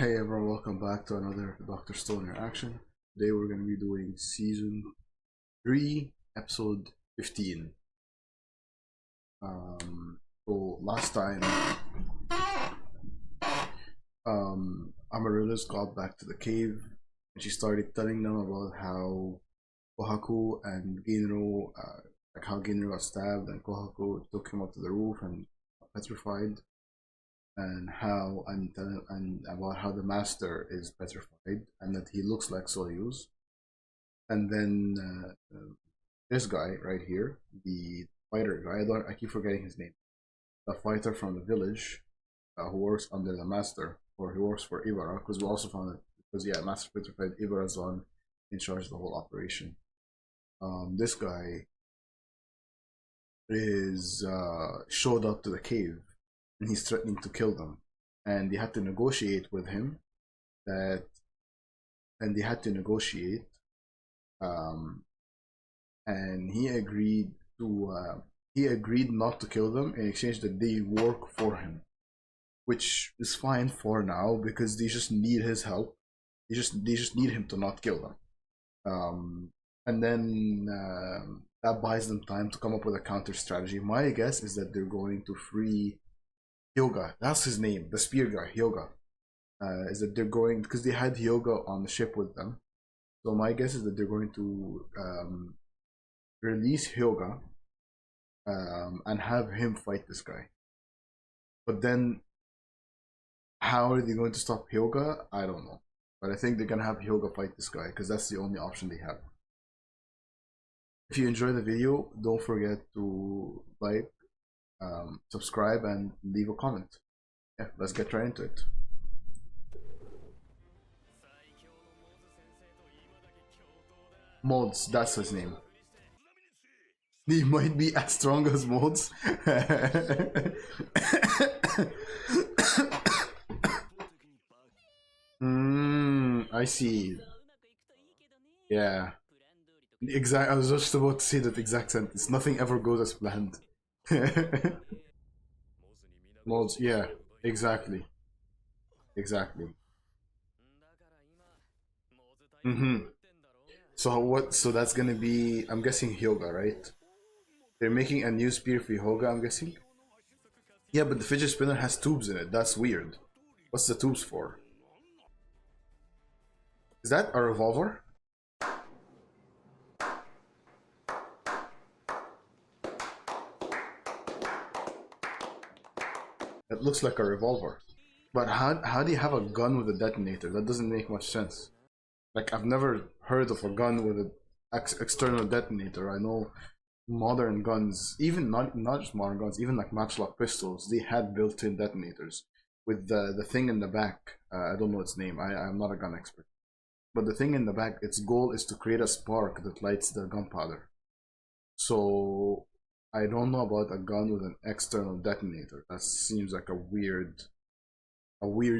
Hey everyone, welcome back to another Dr. Stone reaction. Today we're going to be doing season 3, episode 15. So last time, Amaryllis got back to the cave and she started telling them about how Kohaku and Ginro, like how Ginro got stabbed and Kohaku took him up to the roof and petrified. And about how the master is petrified and that he looks like Soyuz. And then this guy right here, the fighter guy, I keep forgetting his name, the fighter from the village who works under the master, or he works for Ibara, because we also found it, because yeah, Master petrified Ibara's one in charge of the whole operation. This guy is showed up to the cave and he's threatening to kill them, and they had to negotiate with him and he agreed not to kill them in exchange that they work for him, which is fine for now because they just need his help. They just need him to not kill them, and then that buys them time to come up with a counter strategy. My guess is that they're going to free Hyoga, that's his name, the spear guy, Hyoga. Is that they're going, because they had Hyoga on the ship with them. So my guess is that they're going to release Hyoga and have him fight this guy. But then, how are they going to stop Hyoga? I don't know. But I think they're going to have Hyoga fight this guy, because that's the only option they have. If you enjoy the video, don't forget to like, subscribe and leave a comment. Yeah, let's get right into it. Mods, that's his name. He might be as strong as Mods. I see. Yeah. I was just about to say that exact sentence. Nothing ever goes as planned. Mods, yeah, exactly. So that's gonna be, I'm guessing Hyoga, right? They're making a new spear for Hyoga, I'm guessing? Yeah, but the fidget spinner has tubes in it. That's weird. What's the tubes for? Is that a revolver? It looks like a revolver. But how do you have a gun with a detonator? That doesn't make much sense. Like, I've never heard of a gun with an external detonator. I know modern guns, even not just modern guns, even like matchlock pistols, they had built-in detonators with the thing in the back. I don't know its name. I'm not a gun expert. But the thing in the back, its goal is to create a spark that lights the gunpowder. So I don't know about a gun with an external detonator. That seems like a weird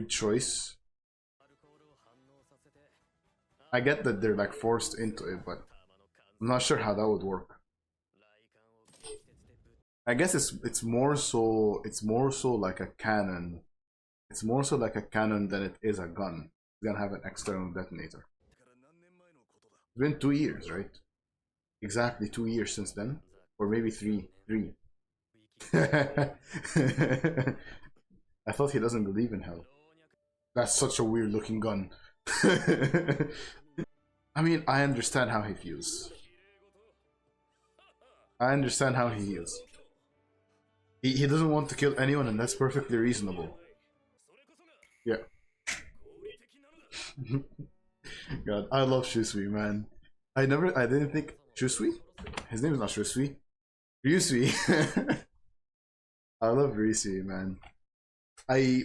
choice. I get that they're like forced into it, but I'm not sure how that would work. I guess it's more so like a cannon. It's more so like a cannon than it is a gun. It's gonna have an external detonator. It's been 2 years, right? Exactly 2 years since then, or maybe three. I thought he doesn't believe in hell. That's such a weird looking gun. I mean, I understand how he feels. He doesn't want to kill anyone, and that's perfectly reasonable. Yeah. God, I love Shusui, man. I didn't think Shusui? His name is not Shusui. Ryusui. I love Ryusui, man.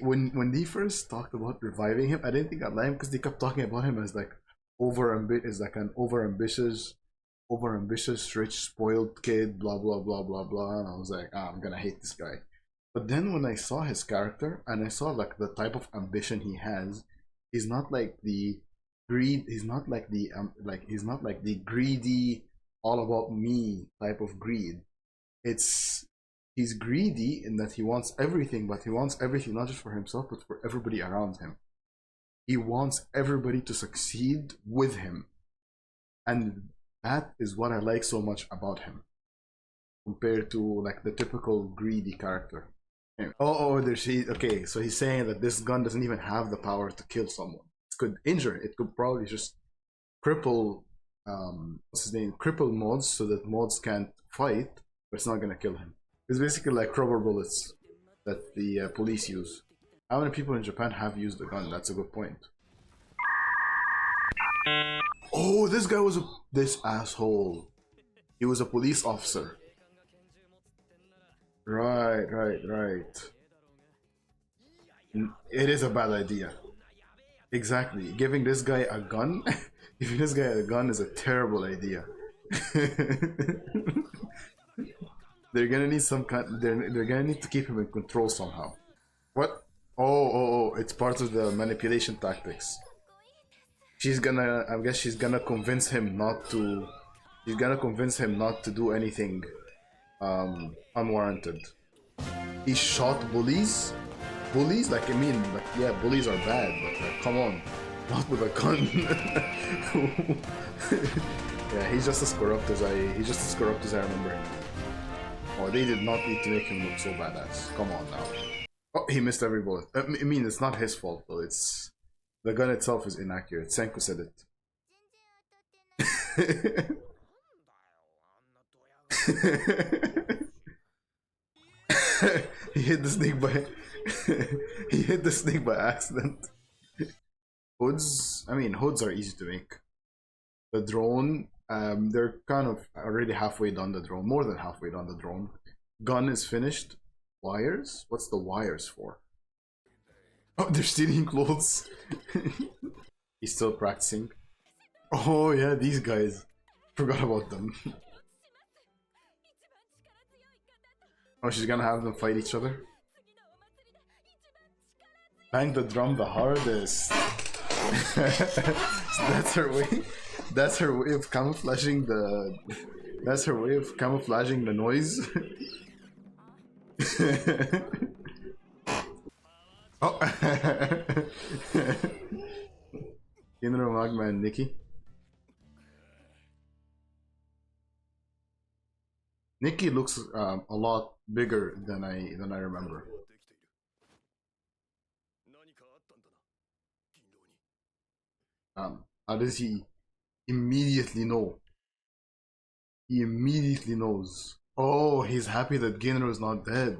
When they first talked about reviving him, I didn't think I'd like him because they kept talking about him as like an overambitious, rich, spoiled kid, blah blah blah blah blah. And I was like, I'm gonna hate this guy. But then when I saw his character and I saw like the type of ambition he has, he's not like the greed. He's not like the greedy, all about me type of greed. He's greedy in that he wants everything, but he wants everything not just for himself, but for everybody around him. He wants everybody to succeed with him. And that is what I like so much about him compared to like the typical greedy character. Anyway. There's okay. So he's saying that this gun doesn't even have the power to kill someone. It could injure. It could probably just cripple. What's his name? Cripple mods so that mods can't fight, but it's not gonna kill him. It's basically like rubber bullets that the police use. How many people in Japan have used the gun? That's a good point. Oh, this guy was this asshole. He was a police officer. Right. It is a bad idea. Exactly. Giving this guy a gun, giving this guy a gun is a terrible idea. They're gonna need some kind. They're gonna need to keep him in control somehow. What? Oh! It's part of the manipulation tactics. She's gonna. I guess she's gonna convince him not to. She's gonna convince him not to do anything unwarranted. He shot bullies. Bullies? Like, I mean, like, yeah, bullies are bad, but like, come on, not with a gun. Yeah, he's just as corrupt as I remember him. Oh, they did not need to make him look so badass. Come on now. Oh, he missed every bullet. I mean, it's not his fault though. It's the gun itself is inaccurate. Senku said it. He hit the snake by he hit the snake by accident. Hoods, I mean, hoods are easy to make. The drone, they're kind of already halfway done the drone, more than halfway done the drone. Gun is finished. Wires? What's the wires for? Oh, they're stealing clothes. He's still practicing. Oh yeah, these guys. Forgot about them. Oh, she's gonna have them fight each other? Bang the drum the hardest. That's her way. That's her way of camouflaging the. That's her way of camouflaging the noise. Oh. Inro Magma and Nikki. Nikki looks a lot bigger than I remember. How does he immediately know? He immediately knows. Oh, he's happy that Ginro is not dead.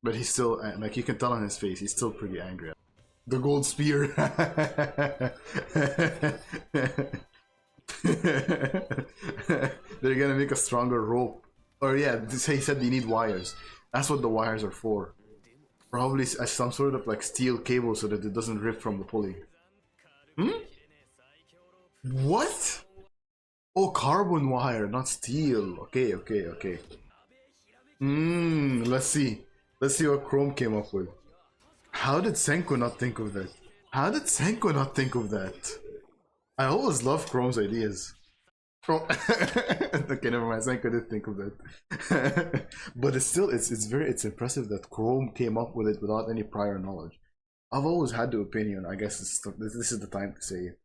But he's still, like, you can tell on his face, he's still pretty angry. The gold spear. They're gonna make a stronger rope. Or yeah, he said they need wires. That's what the wires are for. Probably as some sort of like steel cable so that it doesn't rip from the pulley. What? Oh, carbon wire, not steel. Okay. Let's see what Chrome came up with. How did Senku not think of that? I always love Chrome's ideas. Oh. Okay, never mind. Senku did think of that. But it's impressive that Chrome came up with it without any prior knowledge. I've always had the opinion, I guess this is the time to say it.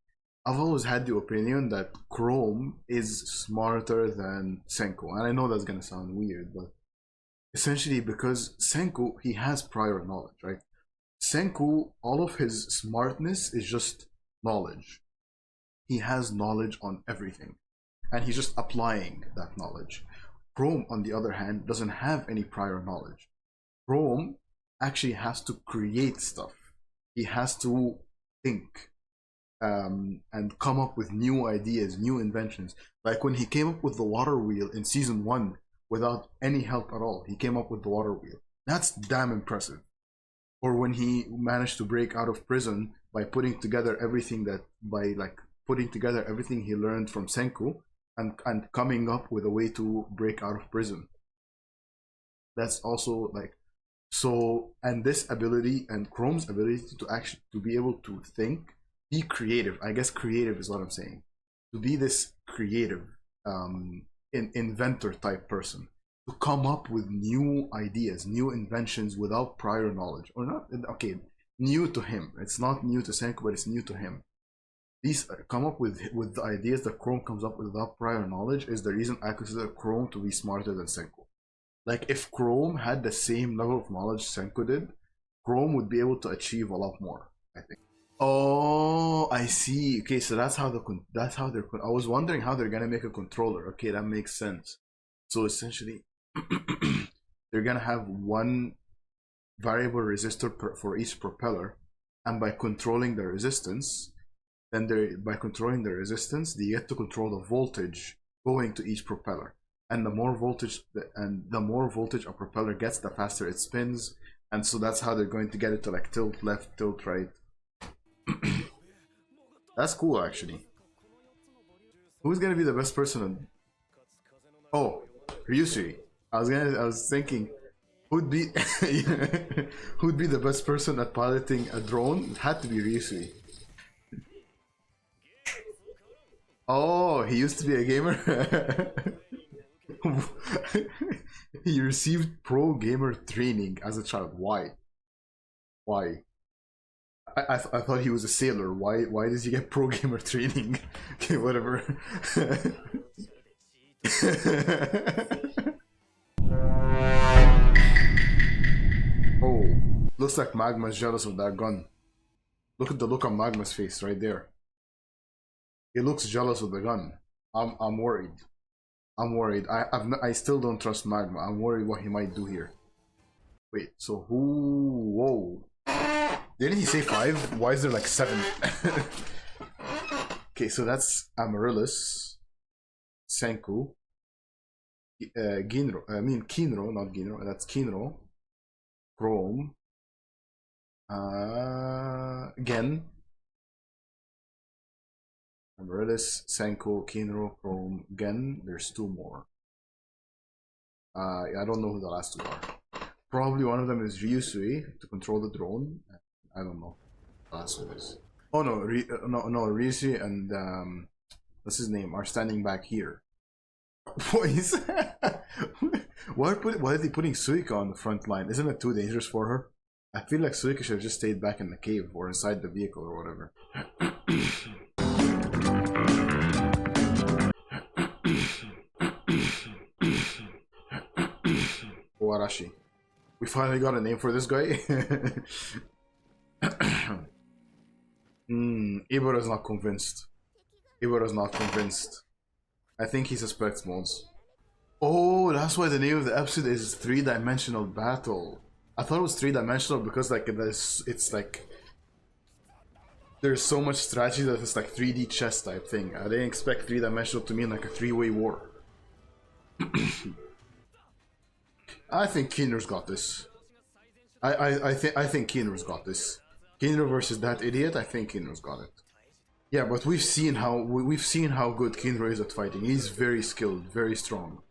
I've always had the opinion that Chrome is smarter than Senku. And I know that's gonna sound weird, but essentially because Senku, he has prior knowledge, right? Senku, all of his smartness is just knowledge. He has knowledge on everything. And he's just applying that knowledge. Chrome, on the other hand, doesn't have any prior knowledge. Chrome actually has to create stuff. He has to think and come up with new ideas, new inventions. Like when he came up with the water wheel in season 1 without any help at all. He came up with the water wheel. That's damn impressive. Or when he managed to break out of prison by putting together everything he learned from Senku and coming up with a way to break out of prison. That's also like so, and this ability and Chrome's ability to be able to think, be creative. I guess creative is what I'm saying. To be this creative inventor type person to come up with new ideas, new inventions without prior knowledge, or not. Okay, new to him. It's not new to Senku, but it's new to him. These come up with the ideas that Chrome comes up with without prior knowledge is the reason I consider Chrome to be smarter than Senku. Like if Chrome had the same level of knowledge Senku did, Chrome would be able to achieve a lot more, I think. Oh, I see. Okay, so that's how they're. I was wondering how they're gonna make a controller. Okay, that makes sense. So essentially, they're gonna have one variable resistor for each propeller, and by controlling the resistance, then they get to control the voltage going to each propeller. And the more voltage a propeller gets, the faster it spins, and so that's how they're going to get it to like tilt left, tilt right. That's cool, actually. Who's gonna be the best person? Oh, Ryusui. I was thinking, who'd be who'd be the best person at piloting a drone? It had to be Ryusui. Oh, he used to be a gamer. He received pro gamer training as a child. Why? Why? I thought he was a sailor. Why does he get pro gamer training? Okay, whatever. Oh, looks like Magma's jealous of that gun. Look at the look on Magma's face right there. He looks jealous of the gun. I'm worried. I'm worried. I still don't trust Magma. I'm worried what he might do here. Wait, so who? Whoa. Didn't he say 5? Why is there like 7? Okay, so that's Amaryllis, Senku, Ginro. I mean Kinro, not Ginro. That's Kinro, Chrome, Gen, Amaryllis, Senku, Kinro, Chrome, Gen. There's 2 more. I don't know who the last 2 are. Probably one of them is Ryusui to control the drone. I don't know. Last one is. Oh no, no, Ryusui and what's his name are standing back here. Boys, why are they putting Suika on the front line? Isn't it too dangerous for her? I feel like Suika should have just stayed back in the cave or inside the vehicle or whatever. Warashi. We finally got a name for this guy. Ibara's not convinced. Ibara's not convinced. I think he suspects mods. Oh, that's why the name of the episode is 3-dimensional battle. I thought it was 3-dimensional because like it's like there's so much strategy that it's like 3D chess type thing. I didn't expect 3-dimensional to mean like a 3-way war. I think Kinro's got this. I think Kinro's got this. Kinro versus that idiot. I think Kinro's got it. Yeah, but we've seen how good Kinro is at fighting. He's very skilled, very strong.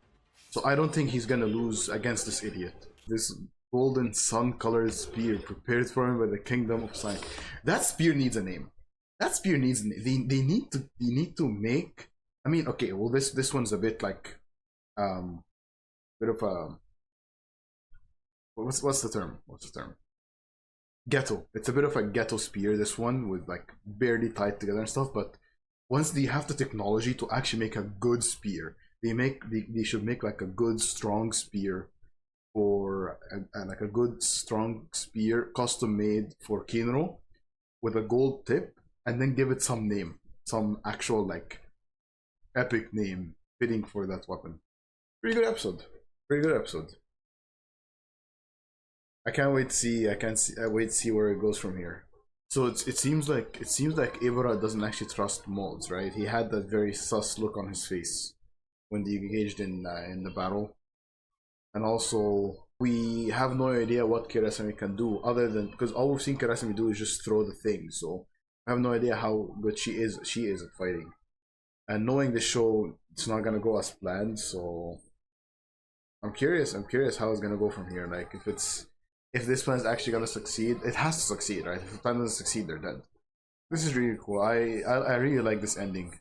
So I don't think he's gonna lose against this idiot. This golden sun-colored spear prepared for him by the kingdom of science. That spear needs a name. That spear needs a name. They need to make. I mean, okay. Well, this one's a bit like, bit of a. What's the term? What's the term? Ghetto. It's a bit of a ghetto spear, this one, with like barely tied together and stuff, but once they have the technology to actually make a good spear, they should make like a good strong spear for like a good strong spear custom made for Kinro with a gold tip, and then give it some name, some actual like epic name fitting for that weapon. Pretty good episode. Pretty good episode. I can't wait to see. I wait to see where it goes from here. So it seems like Ibara doesn't actually trust mods, right? He had that very sus look on his face when they engaged in the battle, and also we have no idea what Kirasami can do other than because all we've seen Kirasami do is just throw the thing. So I have no idea how good she is at fighting, and knowing the show, it's not gonna go as planned. So I'm curious how it's gonna go from here. Like if this plan is actually gonna succeed, it has to succeed, right? If the plan doesn't succeed, they're dead. This is really cool. I really like this ending,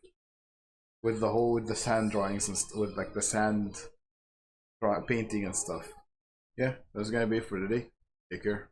with the sand drawings and with like the sand painting and stuff. Yeah, that's gonna be it for today. Take care.